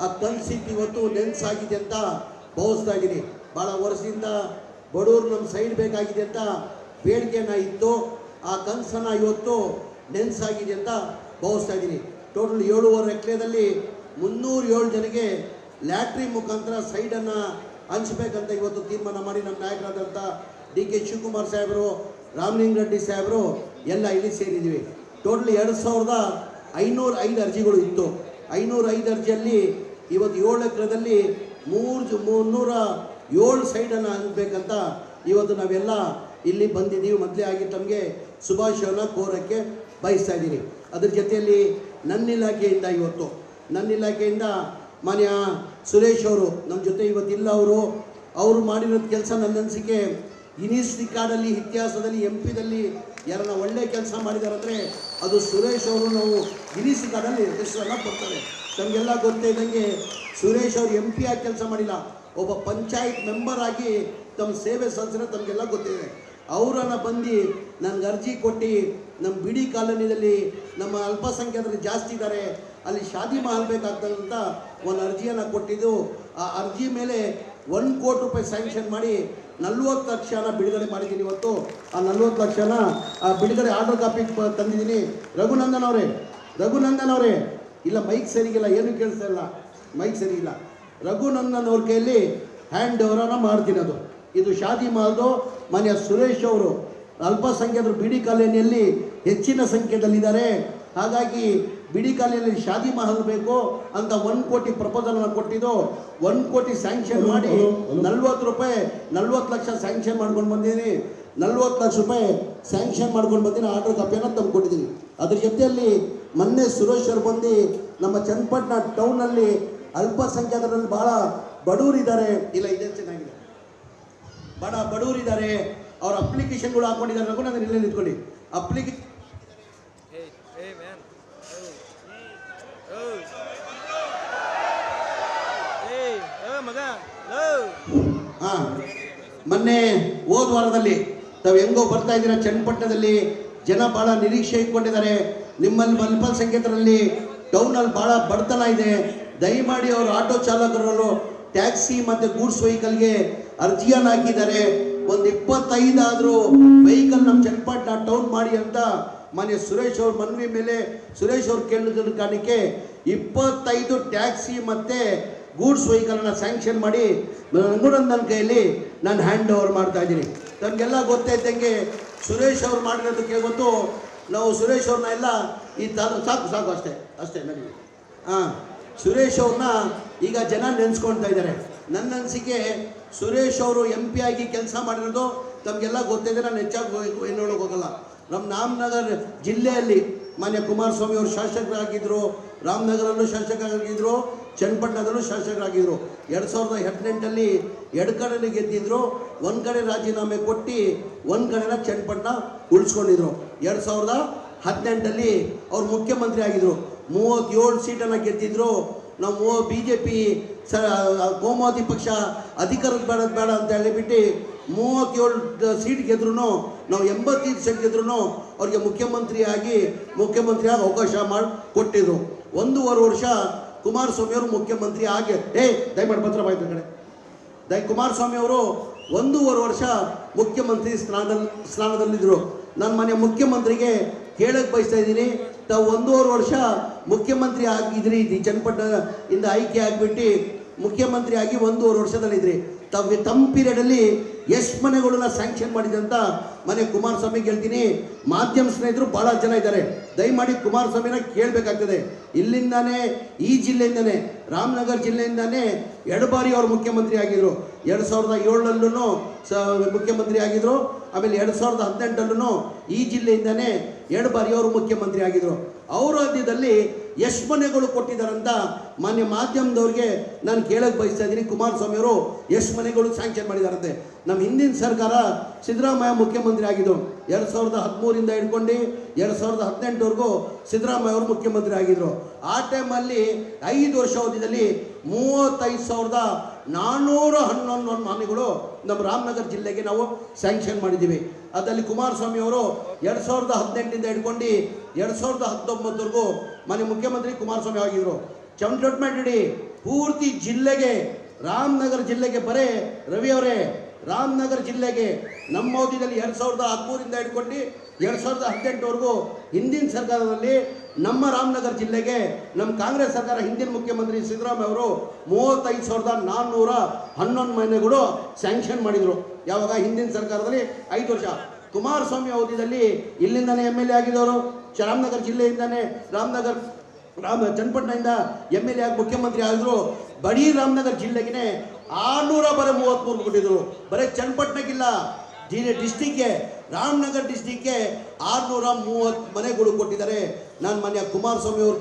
ಆ ಕನಸಿಟ್ಟು ಇವತ್ತು ನೆನ್ಸಾಗಿದೆ ಅಂತ ಭಾವಿಸ್ತಾ ಇದ್ದೀನಿ. ಭಾಳ ವರ್ಷದಿಂದ ಬಡವರು ನಮ್ಮ ಸೈಡ್ ಬೇಕಾಗಿದೆ ಅಂತ ಬೇಡಿಕೆನ ಇತ್ತು. ಆ ಕನಸನ್ನು ಇವತ್ತು ನೆನ್ಸಾಗಿದೆ ಅಂತ ಭಾವಿಸ್ತಾ ಇದ್ದೀನಿ. ಟೋಟಲ್ 7.5 ಎಕರೆದಲ್ಲಿ 307 ಜನಕ್ಕೆ ಲ್ಯಾಟ್ರಿ ಮುಖಾಂತರ ಸೈಡನ್ನು ಹಂಚ್ಬೇಕಂತ ಇವತ್ತು ತೀರ್ಮಾನ ಮಾಡಿ ನಮ್ಮ ನಾಯಕರಾದಂಥ DK ಶಿವಕುಮಾರ್ ಸಾಹೇಬರು, ರಾಮಲಿಂಗ ರೆಡ್ಡಿ ಸಾಹೇಬರು ಎಲ್ಲ ಇಲ್ಲಿ ಸೇರಿದ್ದೀವಿ. ಟೋಟಲ್ 2505 ಅರ್ಜಿಗಳು ಇತ್ತು. 505 ಅರ್ಜಿಯಲ್ಲಿ ಇವತ್ತು 7 ಎಕರೆದಲ್ಲಿ 307 ಸೈಡನ್ನು ಹಂಚಬೇಕಂತ ಇವತ್ತು ನಾವೆಲ್ಲ ಇಲ್ಲಿ ಬಂದಿದ್ದೀವಿ. ಮೊದಲೇ ಆಗಿ ತಮಗೆ ಶುಭಾಶಯನ ಕೋರಕ್ಕೆ ಬಯಸ್ತಾ ಇದ್ದೀನಿ. ಅದ್ರ ಜೊತೆಯಲ್ಲಿ ನನ್ನ ಇಲಾಖೆಯಿಂದ ಮಾನ್ಯ ಸುರೇಶ್ ಅವರು ನಮ್ಮ ಜೊತೆ ಇವತ್ತಿಲ್ಲ. ಅವರು ಮಾಡಿರೋದು ಕೆಲಸ ನನ್ನ ಅನಿಸಿಕೆ ಗಿನ್ನಿಸ್ ರೆಕಾರ್ಡಲ್ಲಿ, ಇತಿಹಾಸದಲ್ಲಿ, MP ದಲ್ಲಿ ಯಾರನ್ನ ಒಳ್ಳೆ ಕೆಲಸ ಮಾಡಿದಾರಂದರೆ ಅದು ಸುರೇಶ್ ಅವರು. ನಾವು ಗಿನ್ನಿಸ್ ರೆಕಾರ್ಡಲ್ಲಿ ಹೆಸರೆಲ್ಲ ಕೊಡ್ತಾರೆ. ತಮಗೆಲ್ಲ ಗೊತ್ತೇ ಇದ್ದಂಗೆ ಸುರೇಶ್ ಅವರು MP ಆಗಿ ಕೆಲಸ ಮಾಡಿಲ್ಲ, ಒಬ್ಬ ಪಂಚಾಯತ್ ಮೆಂಬರ್ ಆಗಿ ತಮ್ಮ ಸೇವೆ ಸಲ್ಲಿಸಿದ್ರೆ ತಮಗೆಲ್ಲ ಗೊತ್ತಿದೆ. ಅವರನ್ನು ಬಂದು ನನಗೆ ಅರ್ಜಿ ಕೊಟ್ಟು ನಮ್ಮ ಬಿಡಿ ಕಾಲೋನಿಯಲ್ಲಿ ನಮ್ಮ ಅಲ್ಪಸಂಖ್ಯಾತರು ಜಾಸ್ತಿ ಇದ್ದಾರೆ, ಅಲ್ಲಿ ಶಾದಿ ಮಹಲ್ ಬೇಕಾಗ್ತದಂತ ಒಂದು ಅರ್ಜಿಯನ್ನು ಕೊಟ್ಟಿದ್ದು. ಆ ಅರ್ಜಿ ಮೇಲೆ 1 ಕೋಟಿ ರೂಪಾಯಿ ಸ್ಯಾಂಕ್ಷನ್ ಮಾಡಿ 40 ಲಕ್ಷನ ಬಿಡುಗಡೆ ಮಾಡಿದ್ದೀನಿ. ಇವತ್ತು ಆ 40 ಲಕ್ಷನ ಬಿಡುಗಡೆ ಆರ್ಡರ್ ಕಾಪಿ ತಂದಿದ್ದೀನಿ. ರಘುನಂದನ್ ಅವರೇ ಇಲ್ಲ, ಮೈಕ್ ಸರಿಗಿಲ್ಲ, ಏನು ಕೇಳಿಸ್ತಾ ಇಲ್ಲ, ಮೈಕ್ ಸರಿಗಿಲ್ಲ. ರಘುನಂದನ್ ಅವ್ರ ಕೈಯಲ್ಲಿ ಹ್ಯಾಂಡ್ ಓವರನ್ನು ಮಾಡ್ತೀನಿ. ಇದು ಶಾದಿ ಮಹಲ್ದು. ಮಾನ್ಯ ಸುರೇಶ್ ಅವರು ಅಲ್ಪಸಂಖ್ಯಾತರು ಬಿಡಿ ಕಾಲೋನಿಯಲ್ಲಿ ಹೆಚ್ಚಿನ ಸಂಖ್ಯೆಯಲ್ಲಿದ್ದಾರೆ. ಹಾಗಾಗಿ ಬಿಡಿ ಕಾಲೋನಿಯಲ್ಲಿ ಶಾದಿ ಮಹಲ್ ಬೇಕು ಅಂತ 1 ಕೋಟಿ ಪ್ರಪೋಸಲ್ನ ಕೊಟ್ಟಿದ್ದು. 1 ಕೋಟಿ ಸ್ಯಾಂಕ್ಷನ್ ಮಾಡಿ 40 ಲಕ್ಷ ಸ್ಯಾಂಕ್ಷನ್ ಮಾಡ್ಕೊಂಡು ಬಂದಿದ್ದೀನಿ. 40 ಲಕ್ಷ ರೂಪಾಯಿ ಸ್ಯಾಂಕ್ಷನ್ ಮಾಡ್ಕೊಂಡು ಬಂದಿದ್ದೀನಿ. ಆರ್ಡರ್ ಕಾಪಿಯನ್ನು ತಂದು ಕೊಟ್ಟಿದ್ದೀನಿ. ಅದ್ರ ಜೊತೆಯಲ್ಲಿ ಮೊನ್ನೆ ಸುರೇಶ್ ಅವರು ಬಂದು ನಮ್ಮ ಚನ್ನಪಟ್ಟಣ ಟೌನಲ್ಲಿ ಅಲ್ಪಸಂಖ್ಯಾತರಲ್ಲಿ ಭಾಳ ಬಡವರಿದ್ದಾರೆ, ಇಲ್ಲ ಇದೇ ಚೆನ್ನಾಗಿದೆ, ಬಡವರಿದ್ದಾರೆ, ಅವ್ರ ಅಪ್ಲಿಕೇಶನ್ಗಳು ಹಾಕೊಂಡಿದ್ದಾರೆ. ರಘುನಂದನ್ ಇಲ್ಲೇ ನಿಂತ್ಕೊಳ್ಳಿ. ಅಪ್ಲಿಕೇಶನ್ ಮೊನ್ನೆ ಹೋದ ವಾರದಲ್ಲಿ ತಾವು ಹೆಂಗೋ ಬರ್ತಾ ಇದ್ದೀರಾ, ಚನ್ನಪಟ್ಟಣದಲ್ಲಿ ಜನ ಭಾಳ ನಿರೀಕ್ಷೆ ಇಟ್ಕೊಂಡಿದ್ದಾರೆ. ನಿಮ್ಮಲ್ಲಿ ಅಲ್ಪಸಂಖ್ಯಾತರಲ್ಲಿ ಟೌನಲ್ಲಿ ಭಾಳ ಬಡತನ ಇದೆ. ದಯಮಾಡಿ ಅವರು ಆಟೋ ಚಾಲಕರು, ಟ್ಯಾಕ್ಸಿ ಮತ್ತು ಗೂಡ್ಸ್ ವೆಹಿಕಲ್ಗೆ ಅರ್ಜಿಯನ್ನು ಹಾಕಿದ್ದಾರೆ. ಒಂದು 25 ಆದರೂ ವೆಹಿಕಲ್ ನಮ್ಮ ಚನ್ನಪಟ್ಟಣ ಟೌನ್ ಮಾಡಿ ಅಂತ ಮಾನ್ಯ ಸುರೇಶ್ ಅವ್ರ ಮನವಿ ಮೇಲೆ ಸುರೇಶ್ ಅವ್ರು ಕೇಳಿದ ಕಾರಣಕ್ಕೆ 25 ಟ್ಯಾಕ್ಸಿ ಮತ್ತು ಗೂಡ್ಸ್ ವೆಹಿಕಲನ್ನು ಸ್ಯಾಂಕ್ಷನ್ ಮಾಡಿ ರಘುನಂದನ್ ಕೈಯಲ್ಲಿ ನಾನು ಹ್ಯಾಂಡ್ ಓವರ್ ಮಾಡ್ತಾ ಇದ್ದೀನಿ. ತಮಗೆಲ್ಲ ಗೊತ್ತೈತಂಗೆ ಸುರೇಶ್ ಅವ್ರು ಮಾಡಿರೋದಕ್ಕೆ ಗೊತ್ತು. ನಾವು ಸುರೇಶ್ ಅವ್ರನ್ನ ಎಲ್ಲ ಈ ಸಾಕು ಅಷ್ಟೇ ನನಗೆ. ಸುರೇಶ್ ಅವ್ರನ್ನ ಈಗ ಜನ ನೆನೆಸ್ಕೊಳ್ತಾ ಇದ್ದಾರೆ. ನನ್ನ ಅನಿಸಿಕೆ ಸುರೇಶ್ ಅವರು MP ಆಗಿ ಕೆಲಸ ಮಾಡಿರೋದು ತಮಗೆಲ್ಲ ಗೊತ್ತಿದೆ. ನಾನು ಹೆಚ್ಚಾಗಿ ಏನೊಳಗೆ ಹೋಗಲ್ಲ. ನಮ್ಮ ರಾಮನಗರ ಜಿಲ್ಲೆಯಲ್ಲಿ ಮಾನ್ಯ ಕುಮಾರಸ್ವಾಮಿ ಅವರು ಶಾಸಕರಾಗಿದ್ದರು, ರಾಮನಗರಲ್ಲೂ ಶಾಸಕರಾಗಿದ್ದರು, ಚನ್ನಪಟ್ಟಣದಲ್ಲೂ ಶಾಸಕರಾಗಿದ್ದರು. 2018 2 ಕಡೆ ಗೆದ್ದಿದ್ರು. ಒಂದು ಕಡೆ ರಾಜೀನಾಮೆ ಕೊಟ್ಟು ಒಂದು ಕಡೆನ ಚನ್ನಪಟ್ಟಣ ಉಳಿಸ್ಕೊಂಡಿದ್ರು. 2018 ಅವ್ರು ಮುಖ್ಯಮಂತ್ರಿ ಆಗಿದ್ದರು. 37 ಸೀಟನ್ನು ಗೆದ್ದಿದ್ರು. ನಾವು BJP ಕೋಮುವಾದಿ ಪಕ್ಷ ಅಧಿಕಾರಕ್ಕೆ ಬೇಡ ಅಂತ ಹೇಳಿಬಿಟ್ಟು 37 ಸೀಟ್ ಗೆದ್ರು. ನಾವು 85 ಸೀಟ್ ಗೆದ್ರು ಅವ್ರಿಗೆ ಮುಖ್ಯಮಂತ್ರಿಯಾಗಿ ಅವಕಾಶ ಮಾಡಿ ಕೊಟ್ಟಿದ್ರು. 1.5 ವರ್ಷ ಕುಮಾರಸ್ವಾಮಿ ಅವರು ಮುಖ್ಯಮಂತ್ರಿ ಆಗಿ ದಯಮಾಡಿ ಪತ್ರ ಬಾಯ್ತು ಕಡೆ ಕುಮಾರಸ್ವಾಮಿ ಅವರು 1.5 ವರ್ಷ ಮುಖ್ಯಮಂತ್ರಿ ಸ್ಥಾನದಲ್ಲಿದ್ದರು. ನಾನು ಮನೆ ಮುಖ್ಯಮಂತ್ರಿಗೆ ಕೇಳಕ್ಕೆ ಬಯಸ್ತಾ ಇದ್ದೀನಿ, ತಾವು 1.5 ವರ್ಷ ಮುಖ್ಯಮಂತ್ರಿ ಆಗಿದ್ರಿ, ಚನ್ನಪಟ್ಟಣದಿಂದ ಆಯ್ಕೆ ಆಗಿಬಿಟ್ಟು ಮುಖ್ಯಮಂತ್ರಿ ಆಗಿ 1.5 ವರ್ಷದಲ್ಲಿದ್ರಿ. ತಮ್ಮ ಪೀರಿಯಡಲ್ಲಿ ಎಷ್ಟು ಮನೆಗಳನ್ನ ಸ್ಯಾಂಕ್ಷನ್ ಮಾಡಿದೆ ಅಂತ ಮನೆ ಕುಮಾರಸ್ವಾಮಿಗೆ ಹೇಳ್ತೀನಿ. ಮಾಧ್ಯಮ ಸ್ನೇಹಿತರು ಭಾಳ ಜನ ಇದ್ದಾರೆ, ದಯಮಾಡಿ ಕುಮಾರಸ್ವಾಮಿನ ಕೇಳಬೇಕಾಗ್ತದೆ. ಇಲ್ಲಿಂದಾನೇ, ಈ ಜಿಲ್ಲೆಯಿಂದನೇ, ರಾಮನಗರ ಜಿಲ್ಲೆಯಿಂದಾನೇ 2 ಬಾರಿ ಅವರು ಮುಖ್ಯಮಂತ್ರಿ ಆಗಿದ್ದರು. 2007 ಮುಖ್ಯಮಂತ್ರಿ ಆಗಿದ್ದರು. ಆಮೇಲೆ 2018 ಈ ಜಿಲ್ಲೆಯಿಂದನೇ 2 ಬಾರಿ ಅವರು ಮುಖ್ಯಮಂತ್ರಿ ಆಗಿದ್ದರು. ಅವರ ರಾಜ್ಯದಲ್ಲಿ ಎಷ್ಟು ಮನೆಗಳು ಕೊಟ್ಟಿದ್ದಾರಂತ ಮಾನ್ಯ ಮಾಧ್ಯಮದವ್ರಿಗೆ ನಾನು ಕೇಳಕ್ಕೆ ಬಯಸ್ತಾ ಇದ್ದೀನಿ. ಕುಮಾರಸ್ವಾಮಿ ಅವರು ಎಷ್ಟು ಮನೆಗಳು ಸ್ಯಾಂಕ್ಷನ್ ಮಾಡಿದಾರಂತೆ. ನಮ್ಮ ಹಿಂದಿನ ಸರ್ಕಾರ ಸಿದ್ದರಾಮಯ್ಯ ಮುಖ್ಯಮಂತ್ರಿ ಆಗಿದ್ದು 2013 ಹಿಡ್ಕೊಂಡು 2018 ಸಿದ್ದರಾಮಯ್ಯ ಅವರು ಮುಖ್ಯಮಂತ್ರಿ ಆಗಿದ್ದರು. ಆ ಟೈಮಲ್ಲಿ 5 ವರ್ಷ ಅವಧಿಯಲ್ಲಿ 35,411 ಮನೆಗಳು ನಮ್ಮ ರಾಮನಗರ ಜಿಲ್ಲೆಗೆ ನಾವು ಸ್ಯಾಂಕ್ಷನ್ ಮಾಡಿದ್ದೀವಿ. ಅದರಲ್ಲಿ ಕುಮಾರಸ್ವಾಮಿ ಅವರು 2018 ಹಿಡ್ಕೊಂಡು 2019 ಮನೆ ಮುಖ್ಯಮಂತ್ರಿ ಕುಮಾರಸ್ವಾಮಿ ಆಗಿದ್ದರು. ಚನ್ನಪಟ್ಟಣ ಪೂರ್ತಿ ಜಿಲ್ಲೆಗೆ, ರಾಮನಗರ ಜಿಲ್ಲೆಗೆ ಬರೇ ರವಿ ಅವರೇ, ರಾಮನಗರ ಜಿಲ್ಲೆಗೆ ನಮ್ಮ ಅವಧಿಯಲ್ಲಿ 2013 ಹಿಡ್ಕೊಂಡು 2018ವರೆಗೂ ಹಿಂದಿನ ಸರ್ಕಾರದಲ್ಲಿ ನಮ್ಮ ರಾಮನಗರ ಜಿಲ್ಲೆಗೆ ನಮ್ಮ ಕಾಂಗ್ರೆಸ್ ಸರ್ಕಾರ ಹಿಂದಿನ ಮುಖ್ಯಮಂತ್ರಿ ಸಿದ್ದರಾಮಯ್ಯ ಅವರು 35,411 ಮನೆಗಳು ಸ್ಯಾಂಕ್ಷನ್ ಮಾಡಿದರು. ಯಾವಾಗ? ಹಿಂದಿನ ಸರ್ಕಾರದಲ್ಲಿ 5 ವರ್ಷ. ಕುಮಾರಸ್ವಾಮಿ ಅವಧಿಯಲ್ಲಿ ಇಲ್ಲಿಂದನೇ MLA ಆಗಿದ್ದವರು, ರಾಮನಗರ ಜಿಲ್ಲೆಯಿಂದನೇ ಚನ್ನಪಟ್ಟಣದಿಂದ MLA ಆಗಿ ಮುಖ್ಯಮಂತ್ರಿ ಆಗಿದ್ರು. ಬರೀ ರಾಮನಗರ ಜಿಲ್ಲೆಗೆ 633 ಕೊಟ್ಟಿದ್ರು. ಬರೀ ಚನ್ನಪಟ್ಟಣಕ್ಕಿಲ್ಲ, ಡಿಸ್ಟಿಕ್ಗೆ, ರಾಮನಗರ ಡಿಸ್ಟಿಕ್ಗೆ 630 ಮನೆಗಳು ಕೊಟ್ಟಿದ್ದಾರೆ. ನಾನು ಮನೆಯ ಕುಮಾರಸ್ವಾಮಿ ಅವ್ರು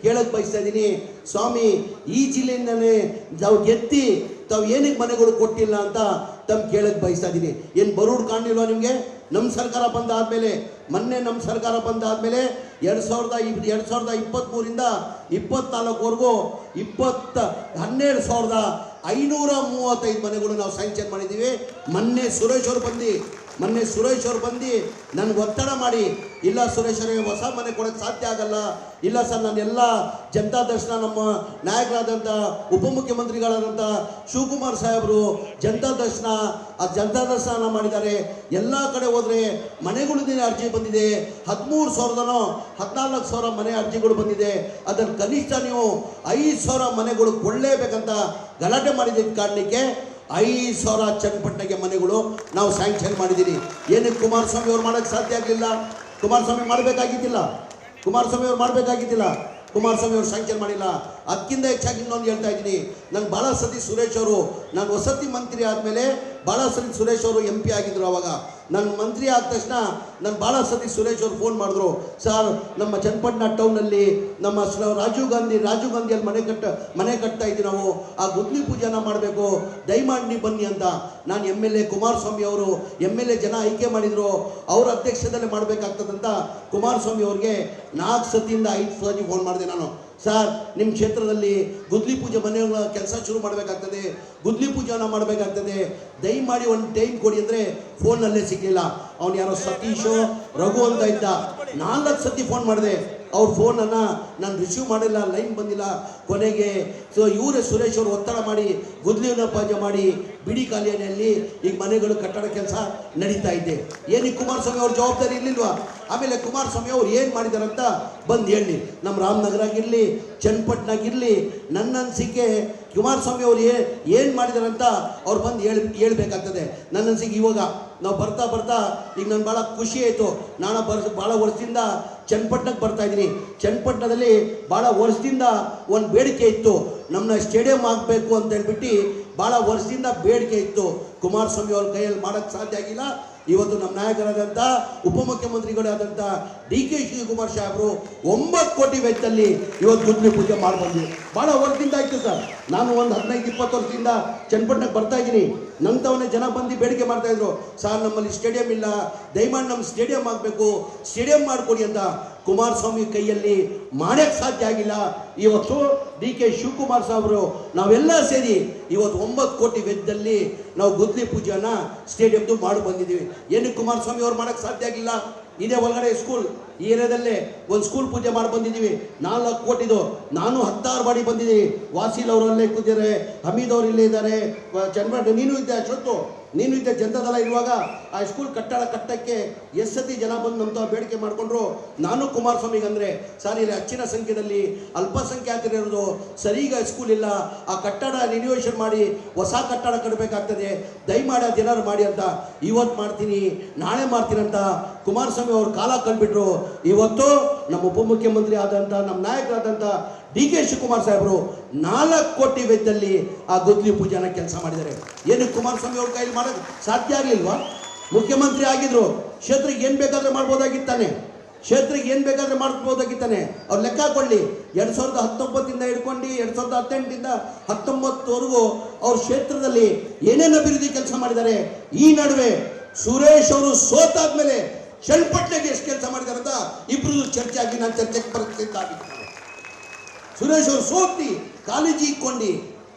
ಕೇಳಕ್ಕೆ ಬಯಸ್ತಾ ಇದ್ದೀನಿ, ಸ್ವಾಮಿ ಈ ಜಿಲ್ಲೆಯಿಂದಲೇ ತಾವು ಗೆದ್ದಿ ತಾವು ಏನಕ್ಕೆ ಮನೆಗಳು ಕೊಟ್ಟಿಲ್ಲ ಅಂತ ಕೇಳಕ್ಕೆ ಬಯಸ್ತಾ ಇದ್ದೀನಿ. ಏನು ಬರೋಡು ಕಾಣಲಿಲ್ವಾ ನಿಮಗೆ? ನಮ್ಮ ಸರ್ಕಾರ ಬಂದಾದಮೇಲೆ, ಮೊನ್ನೆ ನಮ್ಮ ಸರ್ಕಾರ ಬಂದಾದಮೇಲೆ 2023ರಿಂದ 24ವರೆಗೂ 12,535 ಮನೆಗಳು ನಾವು ಸ್ಯಾಂಕ್ಷನ್ ಮಾಡಿದ್ದೀವಿ. ಮೊನ್ನೆ ಸುರೇಶ್ ಅವರು ಬಂದು ನನಗೆ ಒತ್ತಡ ಮಾಡಿ, ಇಲ್ಲ ಸುರೇಶ್ ಅವರೇ ಹೊಸ ಮನೆ ಕೊಡೋಕ್ಕೆ ಸಾಧ್ಯ ಆಗಲ್ಲ, ಇಲ್ಲ ಸರ್ ನಾನೆಲ್ಲ ಜನತಾ ದರ್ಶನ ನಮ್ಮ ನಾಯಕರಾದಂಥ ಉಪಮುಖ್ಯಮಂತ್ರಿಗಳಾದಂಥ ಶಿವಕುಮಾರ್ ಸಾಹೇಬರು ಜನತಾ ದರ್ಶನ ಮಾಡಿದ್ದಾರೆ. ಎಲ್ಲ ಕಡೆ ಹೋದರೆ ಮನೆಗಳಿಂದ ಅರ್ಜಿ ಬಂದಿದೆ, 13,000ನೋ 14,000 ಮನೆ ಅರ್ಜಿಗಳು ಬಂದಿದೆ. ಅದನ್ನು ಕನಿಷ್ಠ ನೀವು 5,000 ಮನೆಗಳು ಕೊಳ್ಳೇಬೇಕಂತ ಗಲಾಟೆ ಮಾಡಿದ್ದ ಕಾರಣಕ್ಕೆ 5,000 ಚನ್ನಪಟ್ಟಣಕ್ಕೆ ಮನೆಗಳು ನಾವು ಸ್ಯಾಂಕ್ಷನ್ ಮಾಡಿದ್ದೀರಿ. ಏನಕ್ಕೆ ಕುಮಾರಸ್ವಾಮಿ ಅವ್ರು ಮಾಡೋಕ್ಕೆ ಸಾಧ್ಯ ಆಗಲಿಲ್ಲ? ಕುಮಾರಸ್ವಾಮಿ ಮಾಡಬೇಕಾಗಿದ್ದಿಲ್ಲ, ಕುಮಾರಸ್ವಾಮಿ ಅವರು ಸ್ಯಾಂಕ್ಷನ್ ಮಾಡಿಲ್ಲ. ಅದಕ್ಕಿಂತ ಹೆಚ್ಚಾಗಿ ಇನ್ನೊಂದು ಹೇಳ್ತಾ ಇದ್ದೀನಿ, ನಾನು ಭಾಳ ಸತಿ ಸುರೇಶ್ ಅವರು, ನಾನು ವಸತಿ ಮಂತ್ರಿ ಆದಮೇಲೆ ಭಾಳ ಸತಿ ಸುರೇಶ್ ಅವರು MP ಆಗಿದ್ದರು. ಅವಾಗ ನಾನು ಮಂತ್ರಿ ಆದ ತಕ್ಷಣ ನಾನು ಭಾಳ ಸತಿ ಸುರೇಶ್ ಅವರು ಫೋನ್ ಮಾಡಿದ್ರು, ಸರ್ ನಮ್ಮ ಚನ್ನಪಟ್ಟಣ ಟೌನಲ್ಲಿ ನಮ್ಮ ರಾಜೀವ್ ಗಾಂಧಿಯಲ್ಲಿ ಮನೆ ಕಟ್ತಾ ಇದ್ದೀವಿ, ನಾವು ಆ ಗುದ್ಲಿ ಪೂಜೆನ ಮಾಡಬೇಕು, ದಯಮಾಡಿ ಬನ್ನಿ ಅಂತ. ನಾನು MLA ಕುಮಾರಸ್ವಾಮಿ ಅವರು MLA ಜನ ಆಯ್ಕೆ ಮಾಡಿದರು, ಅವ್ರ ಅಧ್ಯಕ್ಷತೆಯಲ್ಲಿ ಮಾಡಬೇಕಾಗ್ತದಂತ ಕುಮಾರಸ್ವಾಮಿ ಅವ್ರಿಗೆ 4 ಸತಿಯಿಂದ 5 ಸತಿ ಫೋನ್ ಮಾಡಿದೆ ನಾನು. ಸರ್ ನಿಮ್ಮ ಕ್ಷೇತ್ರದಲ್ಲಿ ಗುದ್ಲಿ ಪೂಜೆ ಮನೆಗಳ ಕೆಲಸ ಶುರು ಮಾಡಬೇಕಾಗ್ತದೆ, ಗುದ್ಲಿ ಪೂಜೆನ ಮಾಡಬೇಕಾಗ್ತದೆ, ದಯಮಾಡಿ ಒಂದು ಟೈಮ್ ಕೊಡಿ ಅಂದರೆ ಫೋನಲ್ಲೇ ಸಿಗಲಿಲ್ಲ. ಅವನು ಯಾರೋ ಸತೀಶು ರಘು ಅಂತ ಇದ್ದ, 4 ಸತಿ ಫೋನ್ ಮಾಡಿದೆ, ಅವ್ರ ಫೋನನ್ನು ನಾನು ರಿಸೀವ್ ಮಾಡಿಲ್ಲ, ಲೈನ್ ಬಂದಿಲ್ಲ. ಕೊನೆಗೆ ಇವರೇ ಸುರೇಶ್ ಅವರು ಒತ್ತಡ ಮಾಡಿ ಗುದ್ಲಿನ ಪೂಜೆ ಮಾಡಿ ಬಿಡಿ ಕಾಲೋನಿಯಲ್ಲಿ ಈಗ ಮನೆಗಳು ಕಟ್ಟಡ ಕೆಲಸ ನಡೀತಾ ಇದೆ. ಏನಕ್ಕೆ ಕುಮಾರಸ್ವಾಮಿ ಅವ್ರ ಜವಾಬ್ದಾರಿ ಇರಲಿಲ್ವಾ? ಆಮೇಲೆ ಕುಮಾರಸ್ವಾಮಿ ಅವ್ರು ಏನು ಮಾಡಿದಾರಂತ ಬಂದು ಹೇಳಿ, ನಮ್ಮ ರಾಮನಗರಾಗಿರಲಿ ಚನ್ನಪಟ್ಟಣಗಿರಲಿ, ನನ್ನ ಅನಿಸಿಕೆ ಕುಮಾರಸ್ವಾಮಿ ಅವ್ರು ಏನು ಮಾಡಿದಾರಂತ ಅವ್ರು ಬಂದು ಹೇಳ್ಬೇಕಾಗ್ತದೆ. ನನ್ನ ಅನಿಸಿಕೆ ಇವಾಗ ನಾವು ಬರ್ತಾ ಈಗ ನಾನು ಭಾಳ ಖುಷಿ ಆಯಿತು. ನಾನು ಭಾಳ ವರ್ಷದಿಂದ ಚನ್ನಪಟ್ಟಣಕ್ಕೆ ಬರ್ತಾ ಇದ್ದೀನಿ. ಚನ್ನಪಟ್ಟಣದಲ್ಲಿ ಭಾಳ ವರ್ಷದಿಂದ ಒಂದು ಬೇಡಿಕೆ ಇತ್ತು, ನಮ್ಮನ್ನ ಸ್ಟೇಡಿಯಂ ಆಗಬೇಕು ಅಂತ ಹೇಳ್ಬಿಟ್ಟು ಭಾಳ ವರ್ಷದಿಂದ ಬೇಡಿಕೆ ಇತ್ತು. ಕುಮಾರಸ್ವಾಮಿ ಅವ್ರ ಕೈಯಲ್ಲಿ ಮಾಡೋಕ್ಕೆ ಸಾಧ್ಯ ಆಗಿಲ್ಲ. ಇವತ್ತು ನಮ್ಮ ನಾಯಕರಾದಂಥ ಉಪಮುಖ್ಯಮಂತ್ರಿಗಳಾದಂಥ DK ಶಿವಕುಮಾರ್ ಸಾಹೇಬರು 9 ಕೋಟಿ ವೆಚ್ಚದಲ್ಲಿ ಇವತ್ತು ಗುದ್ಲಿ ಪೂಜೆ ಮಾಡ್ಬಂದ್ವಿ. ಭಾಳ ವರ್ಷದಿಂದ ಆಯಿತು ಸರ್. ನಾನು ಒಂದು 15-20 ವರ್ಷದಿಂದ ಚನ್ನಪಟ್ಟಣಕ್ಕೆ ಬರ್ತಾ ಇದ್ದೀನಿ. ನಂತವನೇ ಜನ ಬಂದು ಬೇಡಿಕೆ ಮಾಡ್ತಾಯಿದ್ರು, ಸರ್ ನಮ್ಮಲ್ಲಿ ಸ್ಟೇಡಿಯಂ ಇಲ್ಲ, ದಯಮಾಡಿ ನಮ್ಮ ಸ್ಟೇಡಿಯಂ ಆಗಬೇಕು, ಸ್ಟೇಡಿಯಂ ಮಾಡಿಕೊಡಿ ಅಂತ. ಕುಮಾರಸ್ವಾಮಿ ಕೈಯಲ್ಲಿ ಮಾಡೋಕ್ಕೆ ಸಾಧ್ಯ ಆಗಿಲ್ಲ. ಇವತ್ತು DK ಶಿವಕುಮಾರ್ ಸಾಹೇಬರು ನಾವೆಲ್ಲ ಸೇರಿ ಇವತ್ತು 9 ಕೋಟಿ ವೆಚ್ಚದಲ್ಲಿ ನಾವು ಗುದ್ಲಿ ಪೂಜೆನ ಸ್ಟೇಡಿಯಂದು ಮಾಡಿ ಬಂದಿದ್ದೀವಿ. ಏನಕ್ಕೆ ಕುಮಾರಸ್ವಾಮಿ ಅವ್ರು ಮಾಡೋಕ್ಕೆ ಸಾಧ್ಯ ಆಗಿಲ್ಲ? ಇದೇ ಒಳಗಡೆ ಸ್ಕೂಲ್, ಈ ಏರಿಯಾದಲ್ಲೇ ಒಂದು ಸ್ಕೂಲ್ ಪೂಜೆ ಮಾಡಿ ಬಂದಿದ್ದೀವಿ, 4 ಕೋಟಿದು. ನಾನು 16 ಬಾರಿ ಬಂದಿದ್ದೀನಿ. ವಾಸೀಲ್ ಅವರಲ್ಲೇ ಕೂತಿದ್ದಾರೆ, ಹಮೀದ್ ಅವರು ಇಲ್ಲೇ ಇದ್ದಾರೆ, ಚನ್ನಪಟ್ಟಣ ನೀನು ಇದ್ದೆ, ಅಶ್ವತ್ತು ನೀನು ಇದ್ದೆ, ಜನತಾದಳ ಇರುವಾಗ ಆ ಸ್ಕೂಲ್ ಕಟ್ಟಡ ಕಟ್ಟಕ್ಕೆ ಎಷ್ಟು ಸತಿ ಜನ ಬಂದು ನಮ್ಮಂಥ ಬೇಡಿಕೆ ಮಾಡಿಕೊಂಡ್ರು. ನಾನು ಕುಮಾರಸ್ವಾಮಿಗೆ ಅಂದರೆ, ಸರ್ ಇಲ್ಲಿ ಹೆಚ್ಚಿನ ಸಂಖ್ಯೆಯಲ್ಲಿ ಅಲ್ಪಸಂಖ್ಯಾತರಿರೋದು, ಸರಿಗ ಸ್ಕೂಲ್ ಇಲ್ಲ, ಆ ಕಟ್ಟಡ ರಿನ್ಯೂವೇಷನ್ ಮಾಡಿ ಹೊಸ ಕಟ್ಟಡ ಕಟ್ಟಬೇಕಾಗ್ತದೆ, ದಯಮಾಡಿ ಜನರು ಮಾಡಿ ಅಂತ. ಇವತ್ತು ಮಾಡ್ತೀನಿ, ನಾಳೆ ಮಾಡ್ತೀನಿ ಅಂತ ಕುಮಾರಸ್ವಾಮಿ ಅವರು ಕಾಲ ಕಂಡುಬಿಟ್ರು. ಇವತ್ತು ನಮ್ಮ ಉಪಮುಖ್ಯಮಂತ್ರಿ ಆದಂಥ ನಮ್ಮ ನಾಯಕರಾದಂಥ DK ಶಿವಕುಮಾರ್ ಸಾಹೇಬರು 4 ಕೋಟಿ ವೆಚ್ಚದಲ್ಲಿ ಆ ಗುದ್ಲಿ ಪೂಜೆನ ಕೆಲಸ ಮಾಡಿದ್ದಾರೆ. ಏನಕ್ಕೆ ಕುಮಾರಸ್ವಾಮಿ ಅವ್ರ ಕೈಲಿ ಮಾಡೋಕ್ಕೆ ಸಾಧ್ಯ ಆಗಲಿಲ್ವಾ? ಮುಖ್ಯಮಂತ್ರಿ ಆಗಿದ್ರು, ಕ್ಷೇತ್ರಕ್ಕೆ ಏನು ಬೇಕಾದರೆ ಮಾಡ್ಬೋದಾಗಿತ್ತಾನೆ, ಅವ್ರು ಲೆಕ್ಕ ಹಾಕೊಳ್ಳಿ. 2019 ಹಿಡ್ಕೊಂಡು 2018 19ವರೆಗೂ ಅವ್ರ ಕ್ಷೇತ್ರದಲ್ಲಿ ಏನೇನು ಅಭಿವೃದ್ಧಿ ಕೆಲಸ ಮಾಡಿದ್ದಾರೆ. ಈ ನಡುವೆ ಸುರೇಶ್ ಅವರು ಸೋತಾದ್ಮೇಲೆ ಚನ್ನಪಟ್ಟಣಕ್ಕೆ ಎಷ್ಟು ಕೆಲಸ ಮಾಡಿದ್ದಾರೆ ಅಂತ ಇಬ್ಬರು ಚರ್ಚೆ ಆಗಿ ನಾನು ಚರ್ಚೆಗೆ ಬರುತ್ತಿದ್ದಾಗಿದ್ದೀನಿ. ಸುರೇಶ್ ಅವರು ಸೋತಿ ಕಾಲೇಜಿ ಇಕ್ಕೊಂಡು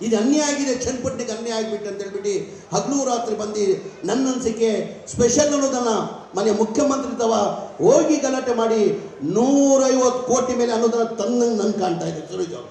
ಇದು ಅನ್ಯಾಯ ಆಗಿದೆ, ಚನ್ನಪಟ್ಟಣಕ್ಕೆ ಅನ್ಯಾಯ ಆಗಿಬಿಟ್ಟು ಅಂತ ಹೇಳ್ಬಿಟ್ಟು ಹಗಲು ರಾತ್ರಿ ಬಂದು ನನ್ನ ಅನಿಸಿಕೆ ಸ್ಪೆಷಲ್ ಅನ್ನೋದನ್ನು ಮನೆ ಮುಖ್ಯಮಂತ್ರಿ ತವ ಹೋಗಿ ಗಲಾಟೆ ಮಾಡಿ 150 ಕೋಟಿ ಮೇಲೆ ಅನ್ನೋದನ್ನು ತನ್ನಂಗೆ ನಂಗೆ ಕಾಣ್ತಾ ಇದೆ ಸುರೇಶ್ ಅವರು.